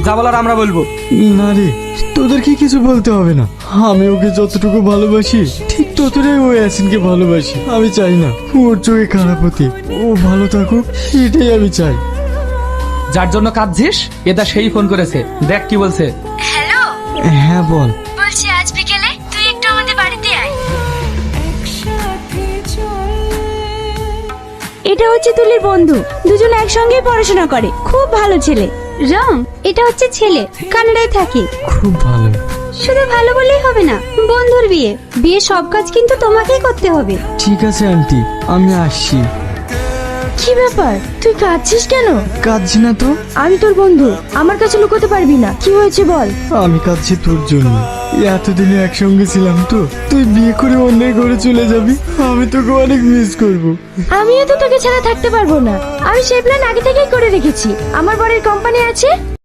যা বলার আমরা বলবো। না রে, তোদেরকে কিছু বলতে হবে না। আমি ওকে যতটুকু ভালোবাসি ঠিক ততটাই ও ইয়াসিনকে ভালোবাসি। আমি চাই না ওর চোখে খারাপ হতে। ও ভালো থাকুক, এটাই আমি চাই। যার জন্য কাঁদছিস এটা সেই ফোন করেছে, দেখ কি বলছে। হ্যালো, হ্যাঁ বল। বলছি আজ বিকেলে তুই একটু আমাদের বাড়িতে আয়। এটা হচ্ছে তুলির বন্ধু, দুজন একসঙ্গেই পড়াশোনা করে, খুব ভালো ছেলে। রং, এটা হচ্ছে ছেলে, কানাডায় থাকে। খুব ভালো। শুধু ভালো বললেই হবে না, বন্ধুর বিয়ে, বিয়ে সব কাজ কিন্তু তোমাকেই করতে হবে। ঠিক আছে আন্টি, আমি আসছি। কি ব্যাপার, তুই কাঁদছিস কেন? কাঁদছি না তো। আমি তোর বন্ধু, আমার কাছে লুকোতে পারবি না। কি হয়েছে বল। আমি কাঁদছি তোর জন্য। এতদিনে একসঙ্গে ছিলাম তো, তুই বিয়ে করে অন্যের ঘরে চলে যাবি, আমি তোকে অনেক মিস করব। আমিও তো তোকে ছাড়া থাকতে পারবো না। আমি সেই প্ল্যান আগে থেকেই করে রেখেছি। আমার বরের কোম্পানি আছে,